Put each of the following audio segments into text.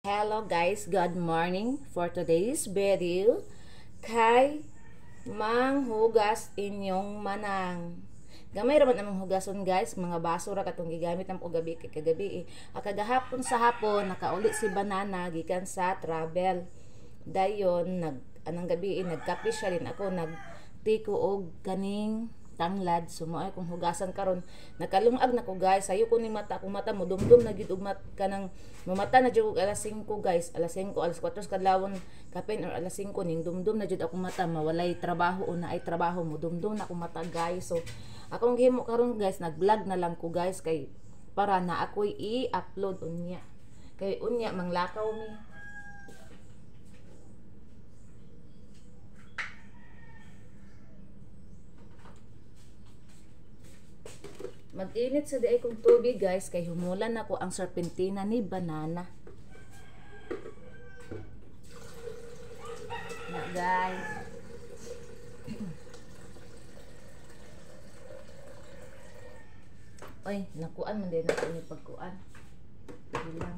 Hello guys, good morning. For today's video, kay manghugas inyong manang. Gamay raman among hugason guys, mga basura katong gigamit ng gabi kay kagabi. Akagahapon sa hapon nakauli si Banana gikan sa travel. Dayon anang gabi nagkape siya rin ako, nagtiko og kaning tanglad sumoy kung hugasan karon nakalungag na ko guys sayo ko ni mata kung mata mo dumdum na gid og mat kanang mamata na jud alas 5 guys alas 5 alas 4 kadlawon kapin or alas 5 ning dumdum na jud ako mata mawalay trabaho o na ay trabaho mo dumdum na ko mata guys. So akong gihimo karon guys nag-vlog na lang ko guys kay para na ako'y i-upload unya kay unya manglakaw mi. Mag-init sa diay kong tubig guys kay humulan ako ang serpentina ni Banana. Na guys. Oy, nakuan man din ako ni pagkuan. Bilang.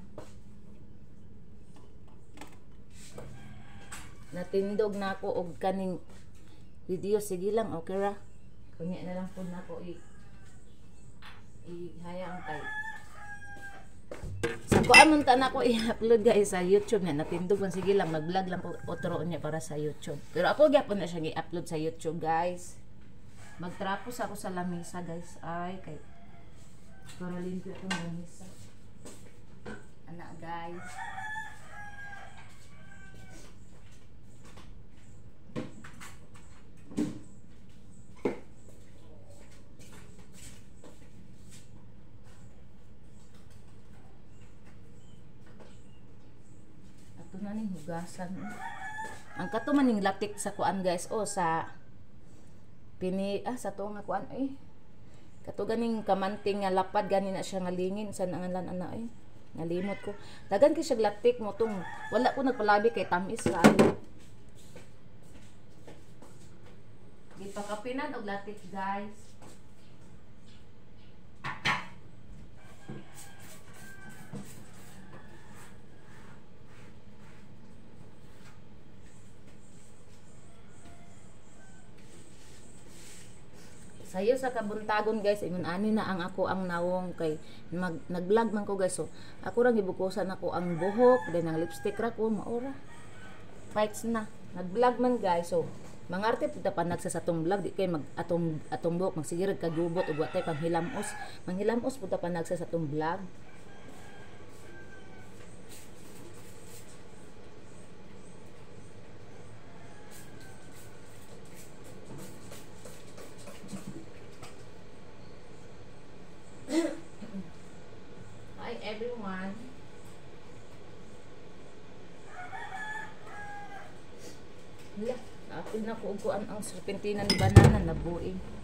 Natindog na ako og kaning video sige lang okay ra. Kunya na lang pud nako ihayang kay sa kuan man ta nako i-upload guys sa YouTube na natindog man sige lang mag-vlog lang po otro niya para sa YouTube. Pero ako gyapon na siya i-upload sa YouTube guys. Magtrapos ako sa lamesa guys ay kay para limpyo itong lamesa. Ana guys. Ning hugasan. Ang kato maning latik sa kuan guys o sa sa to nga kuan kato ganing kamanting nga lapad gani na siya nga lingin sa nangalan ana nalimot ko dagan kay siya latik mo tong wala ko nagpalabi kay tamis ka gipakapinan og latik guys. Sayo sa kabuntagon guys, ingon ani na ang ako ang nawong kay nag-vlog man ko guys. So ako ra gibukusan ako ang buhok, then ang lipstick ra ko maura. Fights na. Nag-vlog man guys. So mangarte pud ta panag sa atong vlog di kay mag atong buhok magsigirad kagubot ug wa tay panghilamos. Manghilamos pud ta panag sa atong vlog. Hi everyone. Hala, napil na ko uguan ang serpentina ni Banana na buing.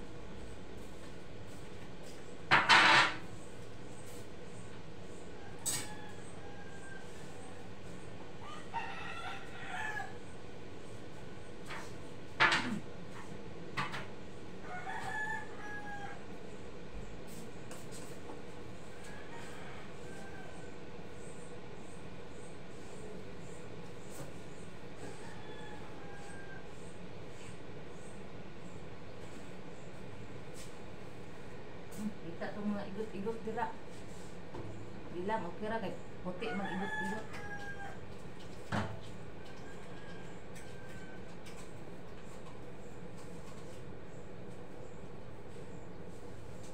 Kita itong mga igot-igot dira. Bilang, okay ra kay puti mag igot-igot.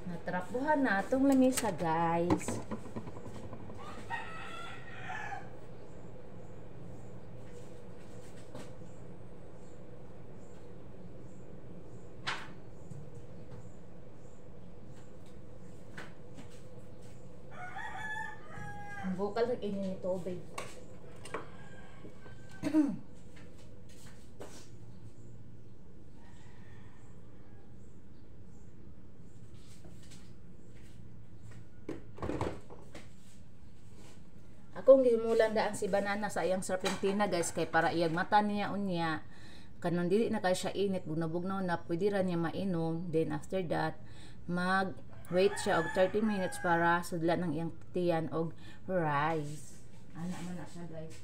Natrapuhan na itong lamesa guys. Bukal ng inyo ni tubig. Akong gimulan daan si Banana sa iyang serpentina guys kay para iyang mata niya unya kanon dili na kay siya init bugnabugnaw na pwede ra niya mainom. Then after that mag wait siya og 30 minutes para sudlan ng iyang tiyan og rice. Ana man na siya guys.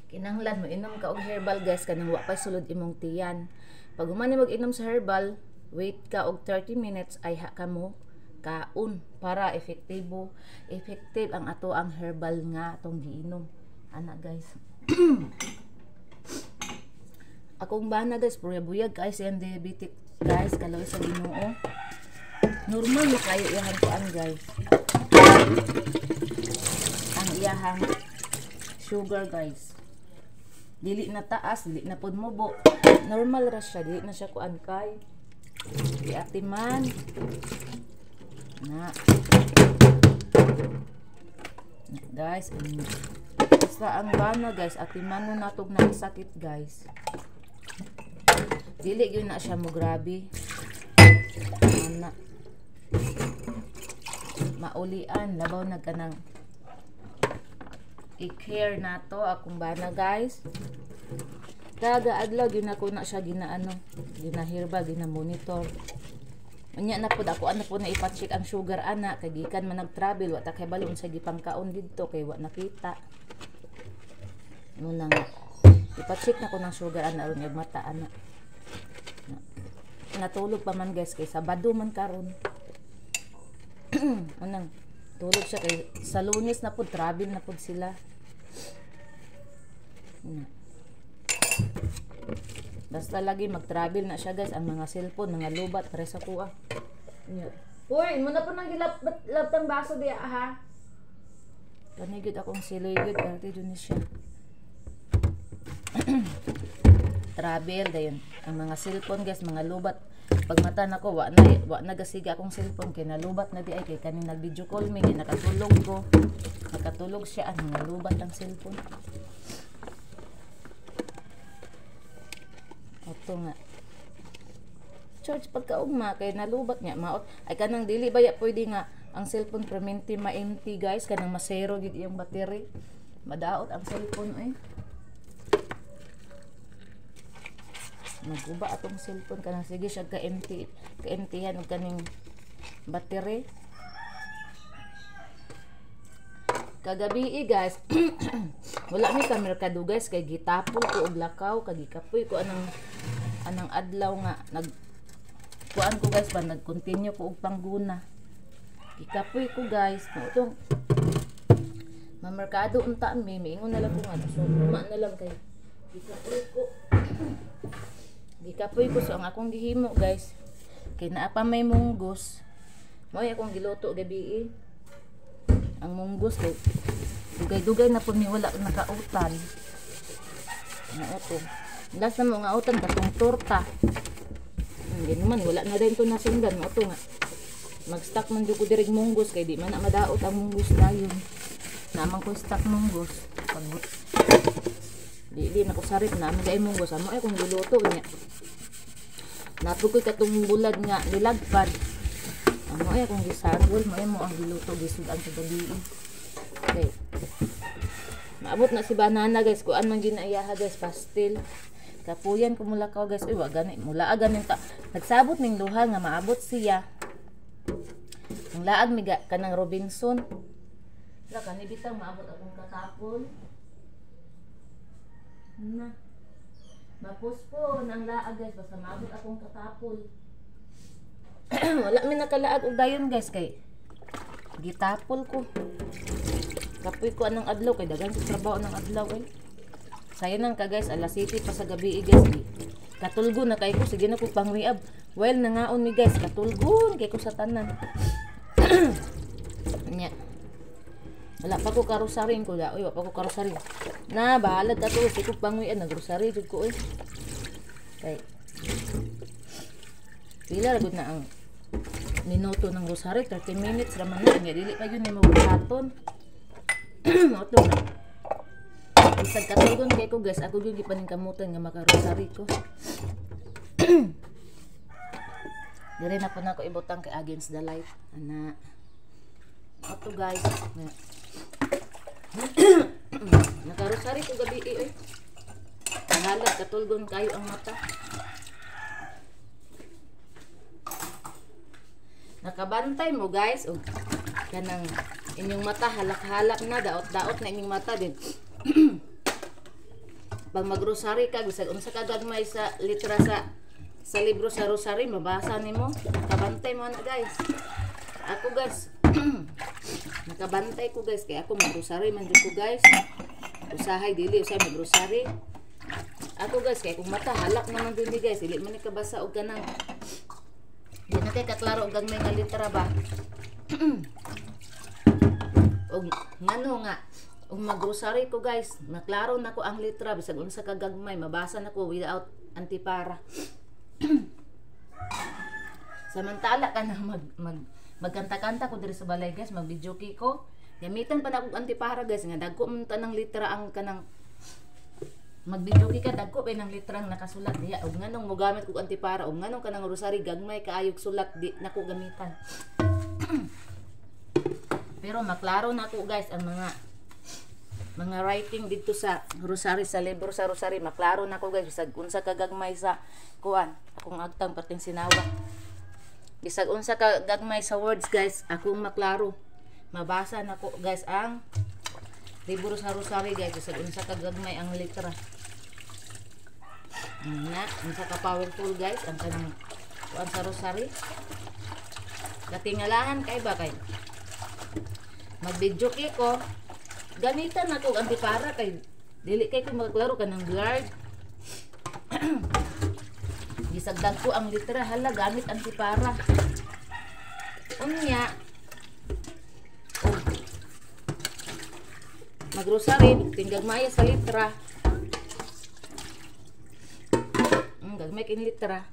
Kinahanglan mo inom ka og herbal guys kanang wa pa sulod imong tiyan. Pag humani mag-inom sa herbal, wait ka og 30 minutes ay ha ka mo kaon para effective ang ato ang herbal nga atong giinom. Ana guys. Akong bana guys, buyag guys, yung diabetic guys, kalaw sa Ginoo. Normal mo kayo iyahang kuan guys. Ang iyahang sugar guys. Dili na taas, dili na pod mubo. Normal ra siya, dili na siya kuan kay atiman. Na. Guys, basta ang bana guys, atiman mo natog na sakit guys. Dili gyud na siya mo grabe. Ana. Maulian labaw na kanang i-care nato akong bana guys. Kada adlaw gyud ako na siya ginaano, ginahirba, ginamonitor. Unya na pud ako ana pud na ipa-check ang sugar ana kay gikan man nag-travel wa ta kay balon sa gipangkaon didto kay wa nakita. Muna nga ipa-check na ko ng sugar ana aron yung mata ana. Natulog pa man guys kay Sabado man karon. Anang tulog siya kay sa Lunes na pud travel na pud sila. Basta lagi mag-travel na siya guys, ang mga cellphone, mga lubat para sa kuha. Uy, mo na po nang gilaptang baso diya ha. Kanigid akong siligid dati dun siya. Travel dayon ang mga cellphone guys, mga lubat. Pag mata nako wa na gasiga akong cellphone kay nalubat na di ay kay kaning nag-video call mi nakatulog ko. Nakatulog siya ang mga lubat ang cellphone. Oto nga. Charge pagkaugma kay nalubat niya maot ay kanang dili baya pwede nga ang cellphone permanente ma-empty guys kanang masero gid iyang battery. Madaot ang cellphone ay. Naguba atong cellphone kanang sige siya ka-empty-han og kaning battery. Kagabi guys, wala mi ka merkado guys kay gitapon ko og lakaw kay gikapoy ko anang adlaw nga kuan ko guys ba nag-continue ko og pangguna. Gikapoy ko guys, mo mamerkado unta mi miingon na lang ko nga so luma na lang kay gikapoy ko so ang akong gihimo guys kay naa pa may munggos mo akong giluto gabi ang munggos kay dugay-dugay na po ni wala nakautan na ito last na mo nga utan katong torta hindi naman wala na din to nasundan mo ito nga mag-stock man ko dirig munggos kay di man na madaot ang munggos dayon naman ko stock munggos pag di na ko sarit na mi dai munggos amo ay kung giluto niya napukoy katong bulad nga nilagpad amo ay kung gisagol mo ang giluto gisudan sa gabi okay maabot na si banana guys kuan man ginaayaha guys pastel kapuyan ko mula ka guys wa gani mula ganin ta nagsabot ning duha nga maabot siya ang laag mi kanang Robinson la kani bitang maabot akong katapon na mapuspo nang laag guys basta maabot akong katapol. Wala mi nakalaag og dayon guys kay gitapol ko kapoy ko anang adlaw kay daghan sa trabaho ng adlaw sayo nang ka guys alas 7 pa sa gabi guys katulgo na kay ko sige na ko pangriab well nangaon mi guys katulgon kay ko sa tanan. Nya wala pa ko karosarin ko da. Uy, wala pa ko karosarin. Na, bahalag ka to. Sikop panguyan. Nagrosary jud ko eh. Okay. Pila ragod na ang minuto ng rosary. 30 minutes raman na. Nga dili pa yun ni mabuhaton. Oto na. Isag katulgon kay ko guys. Ako yung ipaningkamutan nga makarosary ko. Dire na po na ako ibutang kay Against the Light. Ana. Oto guys. Nakarosary ko gabi eh. Nahalag katulgon kayo ang mata. Nakabantay mo guys og kanang inyong mata halak-halak na, daot-daot na inyong mata din. Pag mag-rosary ka, bisag unsa ka gagmay sa litra sa libro sa rosary, mabasa nimo, kabantay mo na guys. Ako guys, nakabantay ko guys, kaya ako mag-rosary man din ko guys. Usahay dili usay mag-rosary. Ako guys, kaya kung mata halak naman din guys, dili man kabasa og kanang di na kay kaklaro og gagmay nga litra ba. Og ngano nga ug mag-rosary ko guys, maklaro na ko ang litra bisag unsa ka gagmay, mabasa na ko without antipara. Samantala ka na magkanta-kanta ko diri sa balay guys, mag-videoke ko. Gamitan pa na kog antipara guys, nga dagko man ta ng litra ang kanang mag-videoke ka, dagko pa ng litra ang nakasulat diya. Og nganong mo gamit kog antipara, og nganong kanang rosary gagmay kaayog sulat di nako gamitan. Pero maklaro na ko guys ang mga writing dito sa rosary, sa libro sa rosary, maklaro na ko guys bisag unsa ka gagmay sa kuan akong agtang perting sinawa, bisag unsa ka gagmay sa words guys akong maklaro, mabasa na ko guys ang libro sa rosary guys bisag unsa ka gagmay ang litra na unsa ka powerful guys ang kanang kuan sa rosary. Katingalahan kay ba kay mag-video ko, gamitan na ko antipara kay dili kay ko magklaro ka ng blurred. Gisagdag ko ang litra, hala gamit antipara. Unya mag-rosary, tinggag maya sa litra. Gagmay kin litra.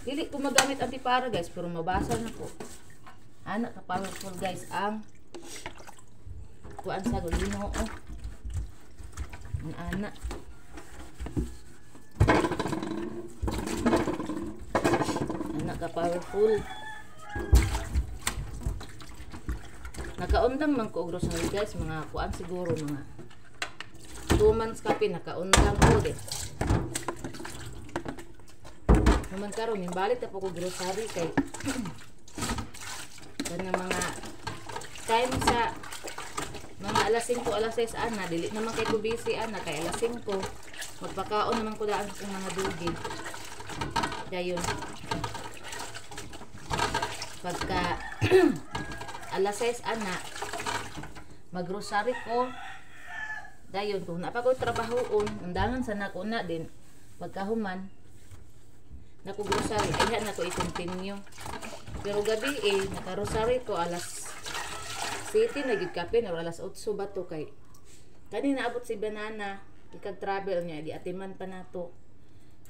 Dili ko magamit antipara guys, pero mabasa na ko. Anak ka powerful guys ang kuan sa Ginoo. Ang anak. Anak ka powerful. Nakaundang man ko og rosary guys, mga kuan siguro mga 2 months kapi nakaundang ko din. Naman karon ning balik ta po ko grocery kay kana mga time sa mga alas 5 alas 6 ana dili naman kay ko busy ana kay alas 5 magpakaon naman ko daan sa mga dugi dayon pagka alas 6 ana mag-grocery ko dayon kung napa ko trabahoon undangan sa nako na din pagkahuman nako grocery ayha na ko i-continue. Pero gabi naka-rosary ko alas 7 nagid kape na alas 8 ba to kay kanina abot si banana ikag travel niya di atiman pa nato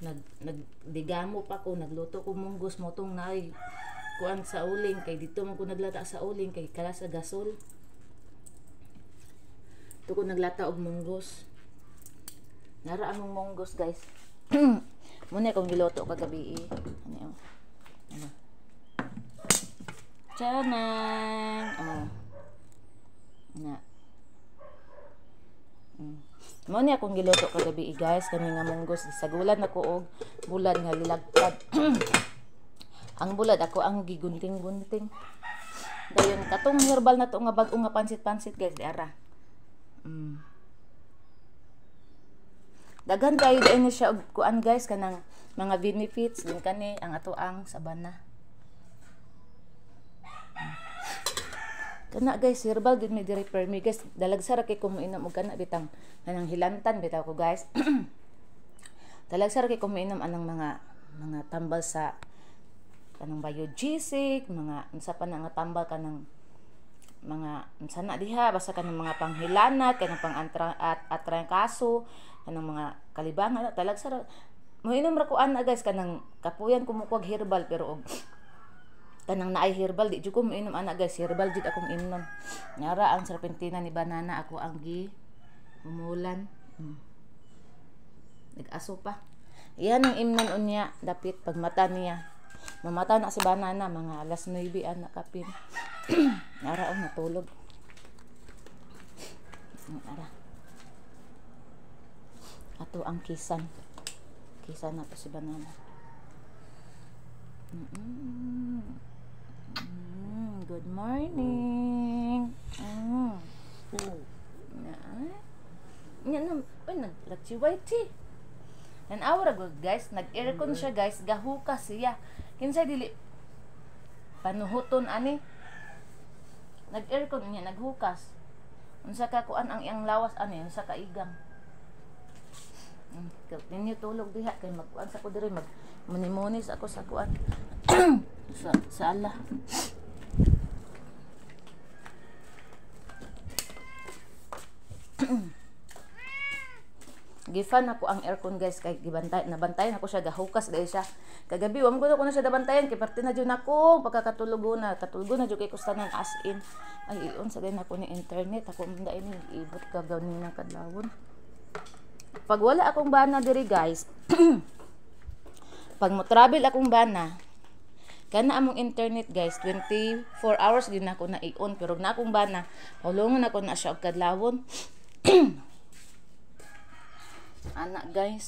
nagdigamo pa ko nagluto ko munggos motong nay kuan sa uling kay dito man ko naglata sa uling kay kala sa gasol to ko naglata og munggos nara among munggos guys. Muna kong giloto kagabi ano Chanang na Muna akong giloto kagabi guys kami nga munggos sagulan ako og bulad nga lilagtad. Ang bulad ako ang gigunting-gunting dayon katong herbal na to nga bag-o nga pansit-pansit guys di ara. Daghan kayo din siya og kuan guys kanang mga benefits din kani ang ato ang sabana. Kana guys herbal din may diri permi guys dalagsa ra kay ko moinom og kana bitang kanang hilantan bitaw ko guys. Dalagsa ra kay ko moinom anang mga tambal sa kanang biogesic mga unsa pa na nga tambal kanang mga unsa na diha basta kanang mga panghilanat kanang pang-atrangkaso kanang mga kalibangan talag sa moinom ra ko ana guys kanang kapuyan kumukuag herbal pero og kanang naay herbal di jud ko moinom ana guys herbal jud akong imnon nyara ang serpentina ni banana ako ang gi umulan nag-aso pa iyan ang imnon unya dapit pagmata niya mamata na si banana mga alas 9 ana kapin nyara ang natulog ara ato ang kisan na to si banana Good morning. Yan na, nagchiway-chi. An hour ago, guys, nag-aircon siya, guys, gahukas siya. Kinsay dili panuhuton ani. Nag-aircon niya, naghukas. Unsa ka kuan ang iyang lawas ani, unsa ka igang. Ninyo tulog diha kay magkuan sa ko diri mag munimonis ako sa kuan. sa sala. Gifan ako ang aircon, guys, kay nabantayan ako siya gahukas dahil siya kagabi wam ko na siya nabantayan kay parte na jud nako pagkakatulog na jud kay kustanan as in ay iyon sa din ako ni internet ako munda ini ibot ka gawin ng kadlawon pag wala akong bana diri, guys. Pag mo travel akong bana kana among internet, guys, 24 hours din ako na i-on pero na akong bana hulungon ako na siya og kadlawon. Anak, guys,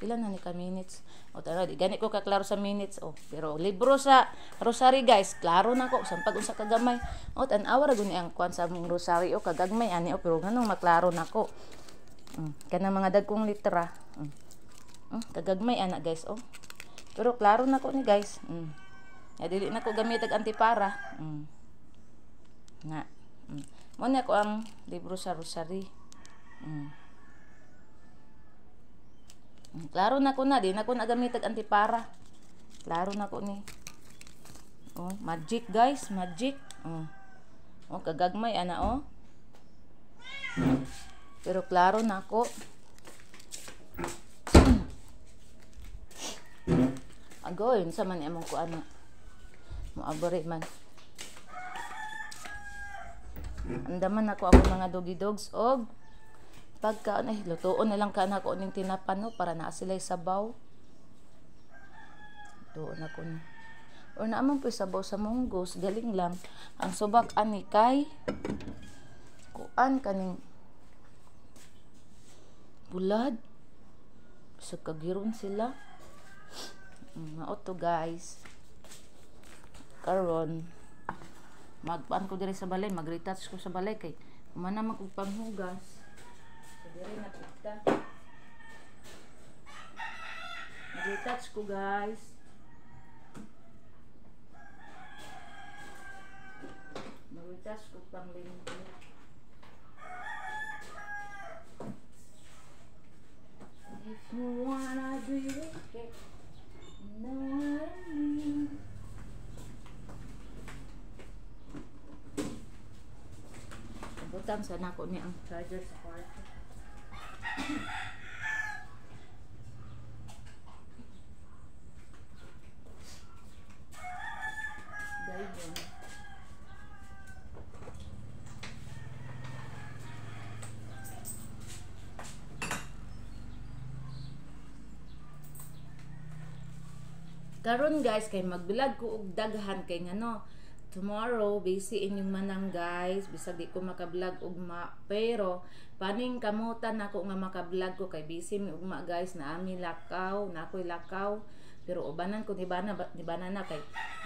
ilan na ni ka minutes o tara di gani ko kaklaro sa minutes pero libro sa rosary, guys, klaro na ko sampag unsa kagamay o tan-awa ra guni ang kwan sa mong rosary kagagmay ani pero nganong maklaro nako kana mga dagkong litra kagagmay anak, guys, pero klaro nako ni, guys. Dili na ko gamit og antipara na mo na ko ang libro sa rosary. Klaro na ko na, di na ko nagamit ang antipara. Klaro na ko ni. Magic, guys, magic. Kagagmay ana pero klaro na ko. Agoy, sa man among ko ano. Mo abore man. Andaman ako ang mga doggy dogs og pagka lutuon na lang kana ko ning tinapan para naa sila sabaw. Lutuon ako na. Or naamang po sabaw sa monggos, galing lang. Ang subak ani kay kuan kaning bulad. So kagiron sila. Mao to, guys. Karon magpaan ko diri sa balay, mag-retouch ko sa balay kay mana magpanghugas. Diri na kita. Mag-retouch ko, guys. Mag-retouch ko pang linggo. If you wanna do it, you know what I mean. Butang sana ko ni ang charger sa kwarto. Dayon. Karon, guys, kay magbilag ko og daghan kay ngano tomorrow busy inyong manang, guys, bisag di ko makablog ugma pero paning kamutan nako nga makablog ko kay busy mi ugma, guys, na ami lakaw na ako'y lakaw pero ubanan ko ni bana na kay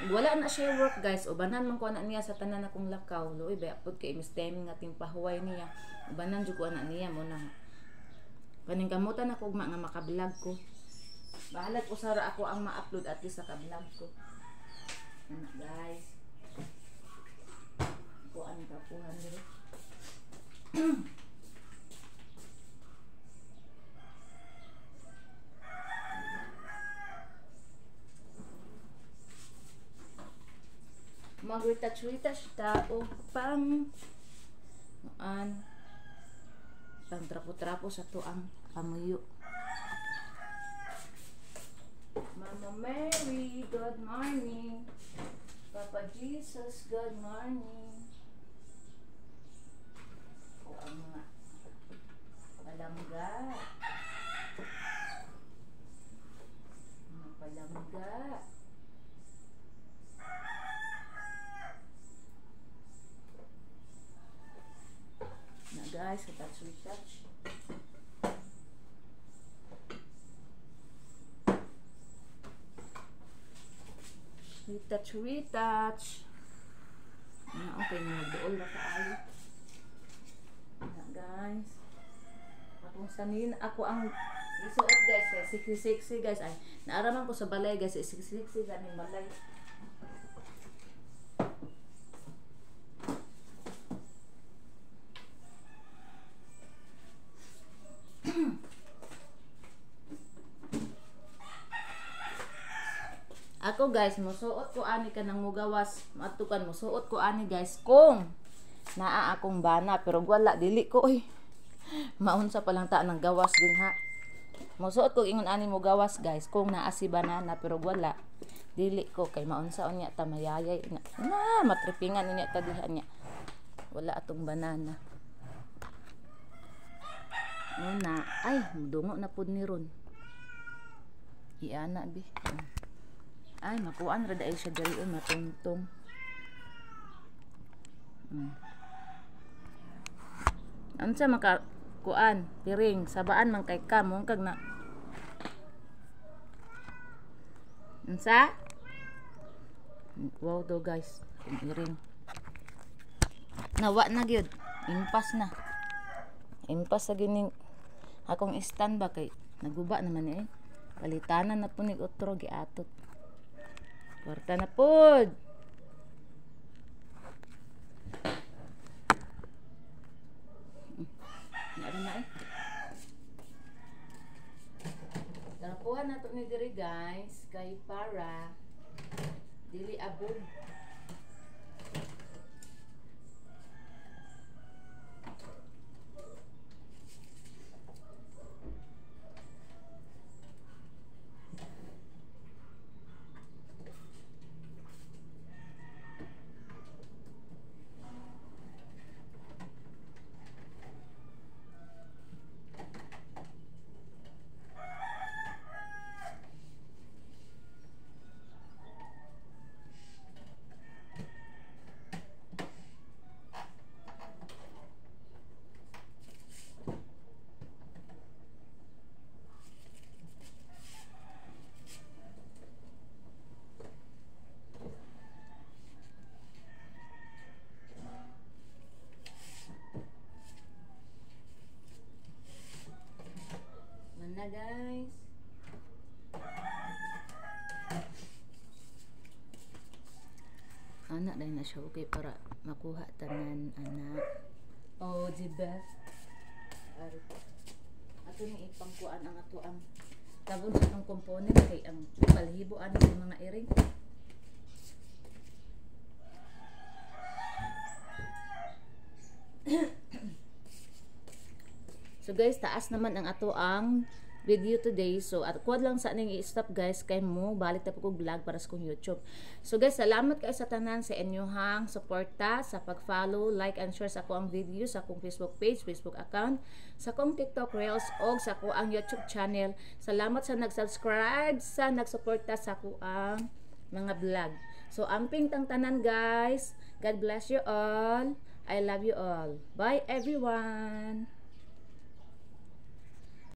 wala na siya work, guys, ubanan man ko ana niya sa tanan akong lakaw luoy ba pud kay imis time nga timpahuway niya ubanan jud ko ana niya mo na paning kamutan nako ugma nga makablog ko bahala ko sara ako ang ma-upload at least sa kablog ko ana, guys. Kuan ka puhan dito. Mag-retouch tao pang trapo-trapo sa tuang pamuyo. Mama Mary, good morning. Papa Jesus, good morning. Ang mga palangga. Mga palangga. Na, guys, retouch. retouch. Okay, magduol na kaayo. Guys. Akong sanin, ako ang isuot guys, sexy guys. Ay, naaraman ko sa balay guys, sexy ganing balay. Ako guys, musuot ko ani ka ng mugawas, matukan musuot ko ani guys kung naa akong bana, pero wala dili ko oy. Maunsa pa lang ta ng gawas din ha. Musuot ko ingon ani mugawas guys kung naa si banana, pero wala dili ko kay maunsa unya ta mayayay na matripingan unya ta diha niya. Wala atong banana. Una, ay dungo na pud ni ron. Iana bi. Ay, makuan ra dai siya diri matungtong. Unsa maka kuan, piring, sabaan man kay ka mo kag na. Unsa? Wow do guys, piring. Nawa na gyud, impas na. Impas sa gining akong stand ba kay naguba naman eh. Palitanan na po ni otro giatot. Kwarta na pod. Naari na eh. Nakuha na to ni diri guys. Kay para dili abog. Na guys. Anak dahil na siya okay para makuha tanan anak. Oh, diba? Ato ni ipangkuan ang ato ang tabon sa itong component kay ang balhibo ano yung mga iring. So guys, taas naman ang ato ang video today. So at kuwad lang sa ning i-stop guys kay mo balik ta ko vlog para sa kong YouTube. So guys, salamat kayo sa tanan sa inyong suporta sa pag-follow, like and share sa akong video sa akong Facebook page, Facebook account, sa akong TikTok Reels og sa akong YouTube channel. Salamat sa nag-subscribe, sa nagsuporta sa akong mga vlog. So amping tang tanan guys. God bless you all. I love you all. Bye everyone.